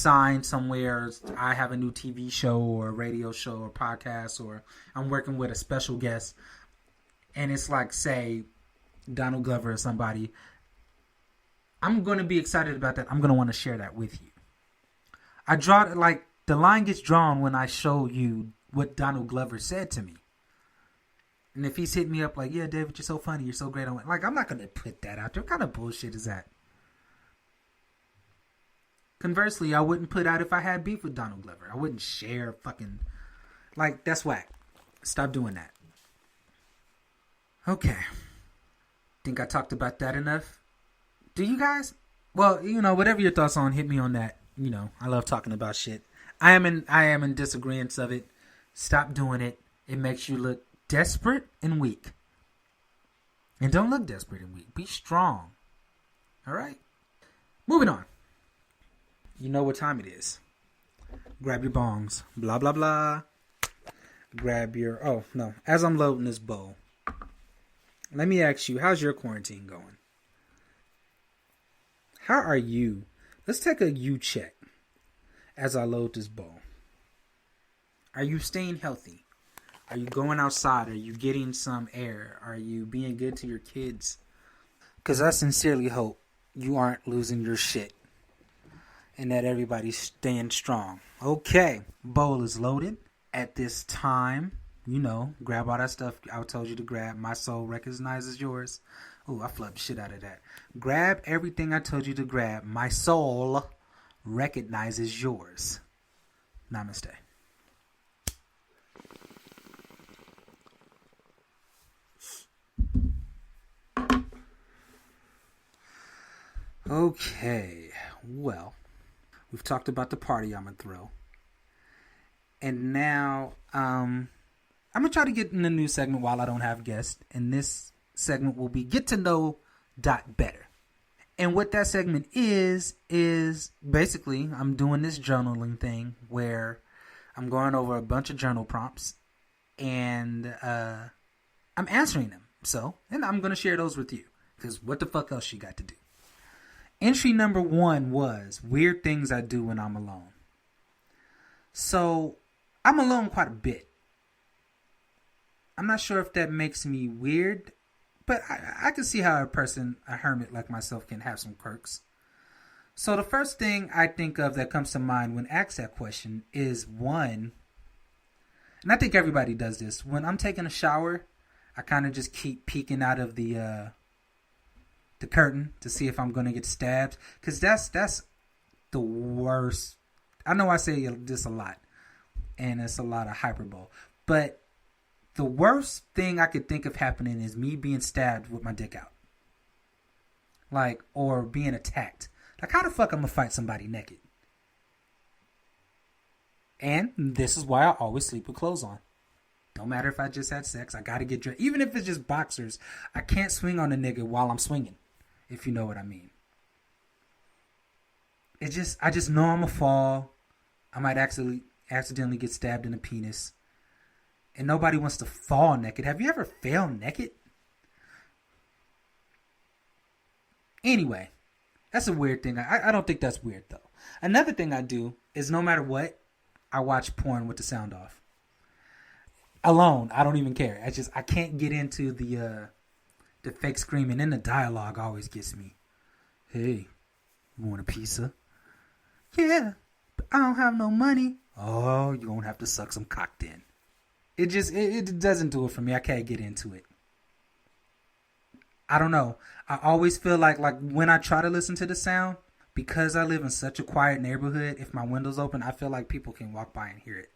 signed somewhere. I have a new TV show or a radio show or podcast, or I'm working with a special guest, and it's like, say, Donald Glover or somebody. I'm going to be excited about that. I'm going to want to share that with you. The line gets drawn when I show you what Donald Glover said to me. And if he's hitting me up like, yeah, David, you're so funny, you're so great. I'm not going to put that out there. What kind of bullshit is that? Conversely, I wouldn't put out if I had beef with Donald Glover. I wouldn't share fucking... that's whack. Stop doing that. Okay. Think I talked about that enough? Do you guys? Well, whatever your thoughts on, hit me on that. I love talking about shit. I am in disagreement of it. Stop doing it. It makes you look desperate and weak. And don't look desperate and weak. Be strong. All right? Moving on. You know what time it is. Grab your bongs. Blah, blah, blah. Grab your... Oh, no. As I'm loading this bowl, let me ask you, how's your quarantine going? How are you? Let's take a you check as I load this bowl. Are you staying healthy? Are you going outside? Are you getting some air? Are you being good to your kids? Because I sincerely hope you aren't losing your shit and that everybody's staying strong. Okay, bowl is loaded. At this time, grab all that stuff I told you to grab. My soul recognizes yours. Ooh, I flubbed shit out of that. Grab everything I told you to grab. My soul recognizes yours. Namaste. Okay, well, we've talked about the party I'm going to throw. And now, I'm going to try to get in a new segment while I don't have guests. And this segment will be Get to Know Better. And what that segment is basically I'm doing this journaling thing where I'm going over a bunch of journal prompts and I'm answering them. And I'm going to share those with you because what the fuck else you got to do? Entry number 1 was weird things I do when I'm alone. So I'm alone quite a bit. I'm not sure if that makes me weird, but I can see how a hermit like myself can have some quirks. So the first thing I think of that comes to mind when asked that question is one, and I think everybody does this. When I'm taking a shower, I kind of just keep peeking out of the curtain to see if I'm going to get stabbed. Because that's the worst. I know I say this a lot, and it's a lot of hyperbole. But the worst thing I could think of happening is me being stabbed with my dick out. Or being attacked. How the fuck I'm going to fight somebody naked? And this is why I always sleep with clothes on. Don't matter if I just had sex. I got to get dressed. Even if it's just boxers, I can't swing on a nigga while I'm swinging. If you know what I mean. I just know I'm going to fall. I might accidentally get stabbed in the penis. And nobody wants to fall naked. Have you ever fell naked? Anyway, that's a weird thing. I don't think that's weird, though. Another thing I do is no matter what, I watch porn with the sound off. Alone. I don't even care. I can't get into the fake screaming. And the dialogue always gets me. Hey, you want a pizza? Yeah, but I don't have no money. Oh, you're going to have to suck some cock then. It doesn't do it for me. I can't get into it. I don't know. I always feel like when I try to listen to the sound, because I live in such a quiet neighborhood, if my window's open, I feel like people can walk by and hear it.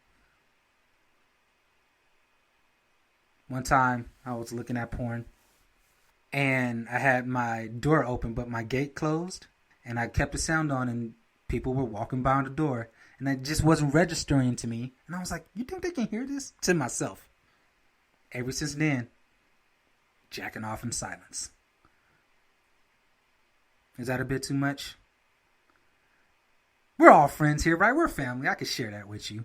One time, I was looking at porn, and I had my door open, but my gate closed, and I kept the sound on, and people were walking by the door, and it just wasn't registering to me. And I was like, you think they can hear this? To myself. Ever since then, jacking off in silence. Is that a bit too much? We're all friends here, right? We're family. I can share that with you.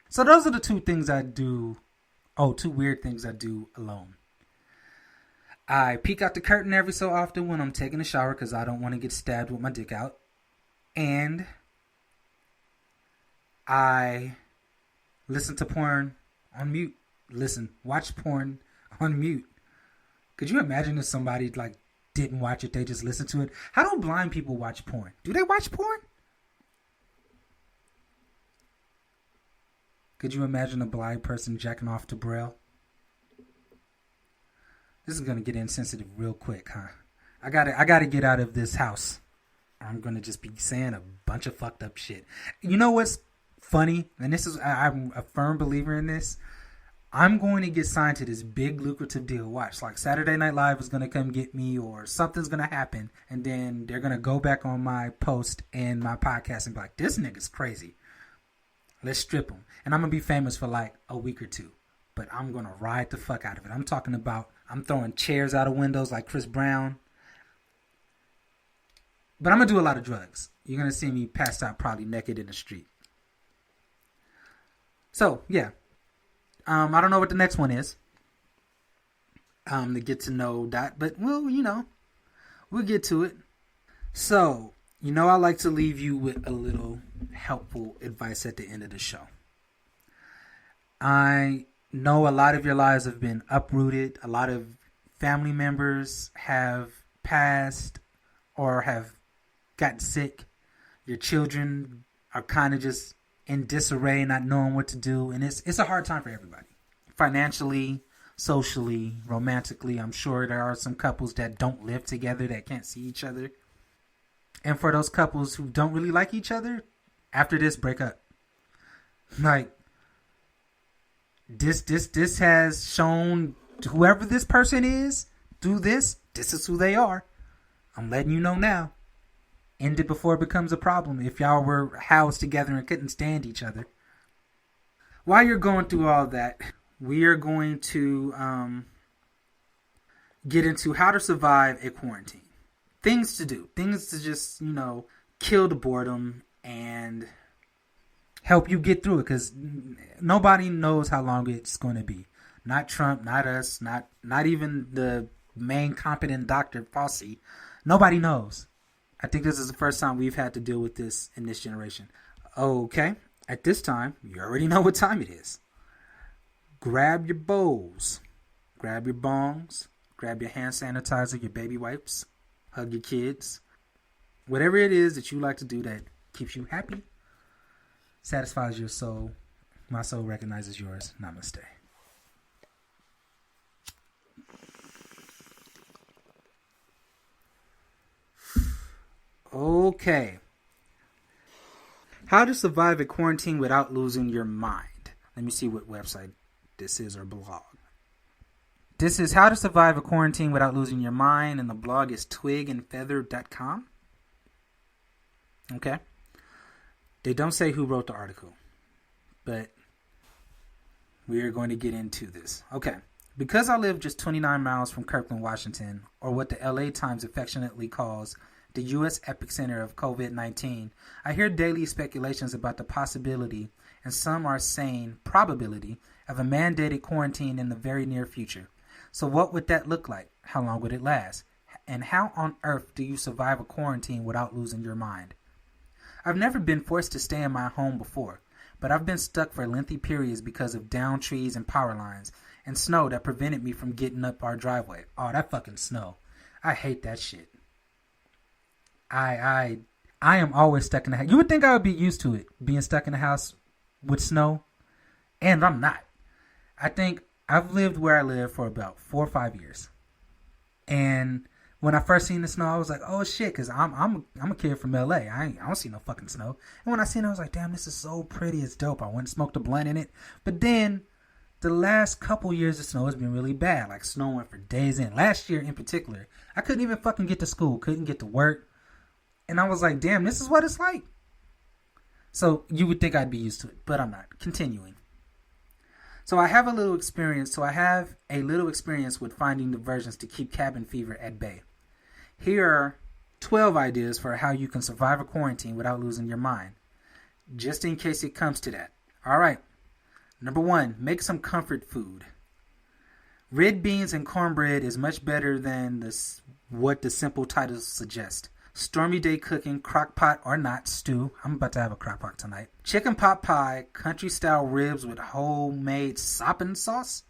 So those are the two things I do. Two weird things I do alone. I peek out the curtain every so often when I'm taking a shower because I don't want to get stabbed with my dick out. And I listen to porn on mute. Watch porn on mute. Could you imagine if somebody like didn't watch it, they just listened to it? How do blind people watch porn? Do they watch porn? Could you imagine a blind person jacking off to Braille? This is gonna get insensitive real quick, huh? I gotta get out of this house. I'm gonna just be saying a bunch of fucked up shit. You know what's funny? And this is, I'm a firm believer in this. I'm going to get signed to this big lucrative deal. Watch, like Saturday Night Live is gonna come get me, or something's gonna happen, and then they're gonna go back on my post and my podcast and be like, "This nigga's crazy. Let's strip him." And I'm gonna be famous for like a week or two, but I'm gonna ride the fuck out of it. I'm talking about, I'm throwing chairs out of windows like Chris Brown. But I'm gonna do a lot of drugs. You're gonna see me passed out, probably naked in the street. So yeah, I don't know what the next one is. To get to know that, but we'll get to it. So I like to leave you with a little helpful advice at the end of the show. I know a lot of your lives have been uprooted. A lot of family members have passed or have gotten sick. Your children are kind of just in disarray, not knowing what to do. And it's a hard time for everybody. Financially, socially, romantically. I'm sure there are some couples that don't live together, that can't see each other. And for those couples who don't really like each other, after this, break up. Like, this has shown whoever this person is, do this is who they are. I'm letting you know now. End it before it becomes a problem. If y'all were housed together and couldn't stand each other. While you're going through all that, we are going to get into how to survive a quarantine. Things to do. Things to just, kill the boredom and help you get through it. Because nobody knows how long it's going to be. Not Trump, not us, not even the main competent Dr. Fauci. Nobody knows. I think this is the first time we've had to deal with this in this generation. Okay, at this time, you already know what time it is. Grab your bowls, grab your bongs, grab your hand sanitizer, your baby wipes, hug your kids. Whatever it is that you like to do that keeps you happy, satisfies your soul. My soul recognizes yours. Namaste. Okay. How to survive a quarantine without losing your mind. Let me see what website this is or blog. This is How to Survive a Quarantine Without Losing Your Mind, and the blog is twigandfeather.com. Okay. They don't say who wrote the article, but we are going to get into this. Okay. Because I live just 29 miles from Kirkland, Washington, or what the LA Times affectionately calls the U.S. epicenter of COVID-19, I hear daily speculations about the possibility, and some are saying probability, of a mandated quarantine in the very near future. So what would that look like? How long would it last? And how on earth do you survive a quarantine without losing your mind? I've never been forced to stay in my home before, but I've been stuck for lengthy periods because of downed trees and power lines, and snow that prevented me from getting up our driveway. Oh, that fucking snow. I hate that shit. I am always stuck in the house. You would think I would be used to it, being stuck in the house with snow, and I'm not. I think I've lived where I live for about 4 or 5 years, and when I first seen the snow, I was like, "Oh shit!" Because I'm a kid from LA. I don't see no fucking snow. And when I seen it, I was like, "Damn, this is so pretty. It's dope." I went and smoked a blunt in it. But then the last couple years, the snow has been really bad. Like snowing for days in. Last year in particular, I couldn't even fucking get to school. Couldn't get to work. And I was like, damn, this is what it's like. So you would think I'd be used to it, but I'm not. Continuing. So I have a little experience with finding diversions to keep cabin fever at bay. Here are 12 ideas for how you can survive a quarantine without losing your mind, just in case it comes to that. All right. Number 1, make some comfort food. Red beans and cornbread is much better than what the simple title suggests. stormy day cooking, crock pot or not, stew. I'm about to have a crock pot tonight. Chicken pot pie, country style ribs with homemade sopping sauce.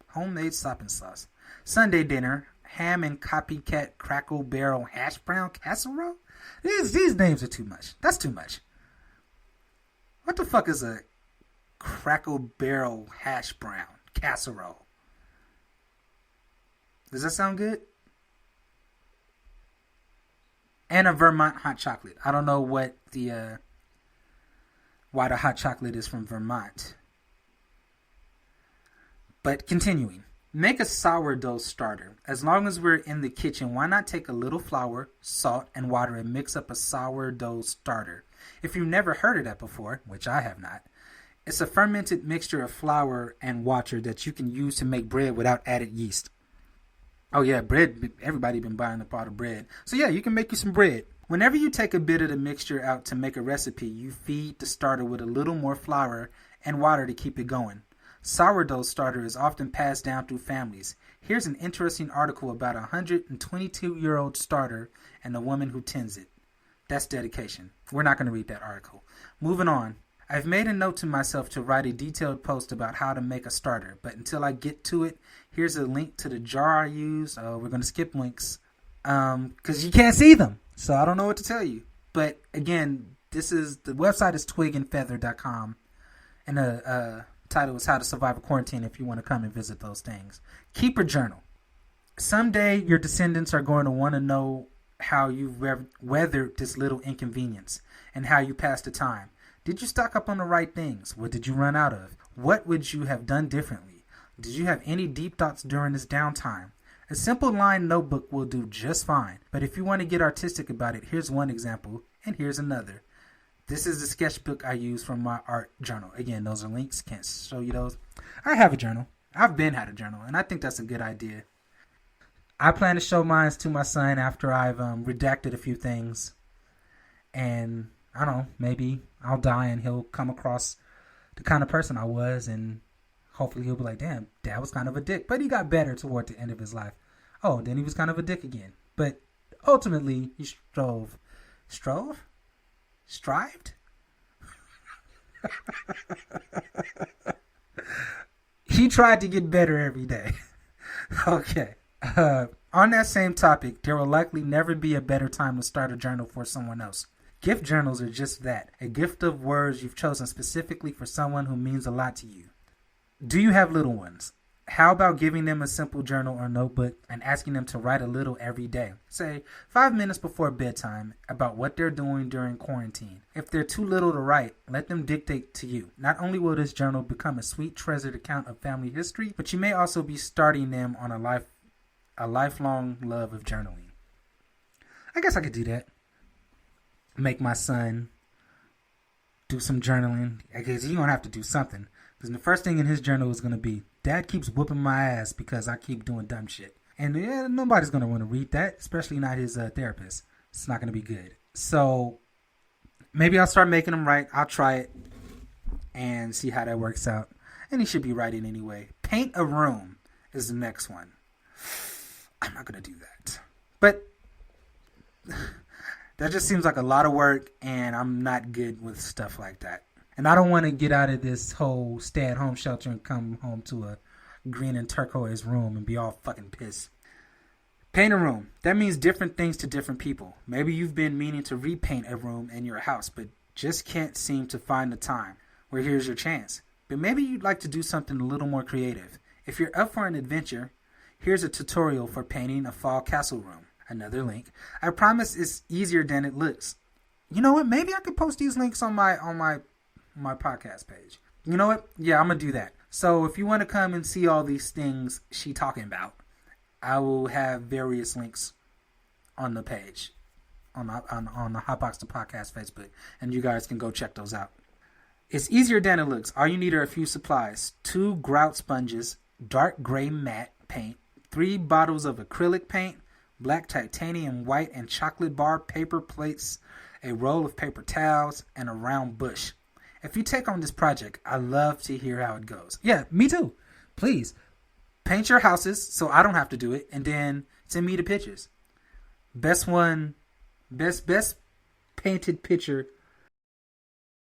Homemade sopping sauce. Sunday dinner, ham and copycat crackle barrel hash brown casserole. These names are too much. That's too much. What the fuck is a crackle barrel hash brown casserole? Does that sound good? And a Vermont hot chocolate. I don't know what why the hot chocolate is from Vermont. But continuing. Make a sourdough starter. As long as we're in the kitchen, why not take a little flour, salt, and water and mix up a sourdough starter? If you've never heard of that before, which I have not, it's a fermented mixture of flour and water that you can use to make bread without added yeast. Oh yeah, bread. Everybody been buying a pot of bread. So yeah, you can make you some bread. Whenever you take a bit of the mixture out to make a recipe, you feed the starter with a little more flour and water to keep it going. Sourdough starter is often passed down through families. Here's an interesting article about a 122-year-old starter and the woman who tends it. That's dedication. We're not going to read that article. Moving on. I've made a note to myself to write a detailed post about how to make a starter, but until I get to it, here's a link to the jar I use. We're going to skip links because you can't see them, so I don't know what to tell you. But again, the website is twigandfeather.com, and the title is How to Survive a Quarantine if you want to come and visit those things. Keep a journal. Someday your descendants are going to want to know how you weathered this little inconvenience and how you passed the time. Did you stock up on the right things? What did you run out of? What would you have done differently? Did you have any deep thoughts during this downtime? A simple line notebook will do just fine, but if you want to get artistic about it, here's one example, and here's another. This is the sketchbook I use from my art journal. Again, those are links. Can't show you those. I have a journal. I've been had a journal, and I think that's a good idea. I plan to show mine to my son after I've redacted a few things. And I don't know, maybe I'll die and he'll come across the kind of person I was, and hopefully he'll be like, damn, Dad was kind of a dick. But he got better toward the end of his life. Oh, then he was kind of a dick again. But ultimately, he strived? He tried to get better every day. Okay. On that same topic, there will likely never be a better time to start a journal for someone else. Gift journals are just that, a gift of words you've chosen specifically for someone who means a lot to you. Do you have little ones? How about giving them a simple journal or notebook and asking them to write a little every day? Say, 5 minutes before bedtime about what they're doing during quarantine. If they're too little to write, let them dictate to you. Not only will this journal become a sweet treasured account of family history, but you may also be starting them on a lifelong love of journaling. I guess I could do that. Make my son do some journaling. I guess he's going to have to do something. Because the first thing in his journal is going to be, Dad keeps whooping my ass because I keep doing dumb shit. And nobody's going to want to read that, especially not his therapist. It's not going to be good. So maybe I'll start making him write. I'll try it and see how that works out. And he should be writing anyway. Paint a room is the next one. I'm not going to do that. But that just seems like a lot of work, and I'm not good with stuff like that. And I don't want to get out of this whole stay-at-home shelter and come home to a green and turquoise room and be all fucking pissed. Paint a room. That means different things to different people. Maybe you've been meaning to repaint a room in your house, but just can't seem to find the time. Well, here's your chance. But maybe you'd like to do something a little more creative. If you're up for an adventure, here's a tutorial for painting a fall castle room. Another link. I promise it's easier than it looks. You know what? Maybe I could post these links on my podcast page. You know what? Yeah, I'm going to do that. So if you want to come and see all these things she talking about, I will have various links on the page, on the Hotbox the Podcast Facebook, and you guys can go check those out. It's easier than it looks. All you need are a few supplies. 2 grout sponges, dark gray matte paint, 3 bottles of acrylic paint, black titanium, white, and chocolate bar paper plates, a roll of paper towels, and a round bush. If you take on this project, I love to hear how it goes. Yeah, me too. Please, paint your houses so I don't have to do it, and then send me the pictures. Best one, best painted picture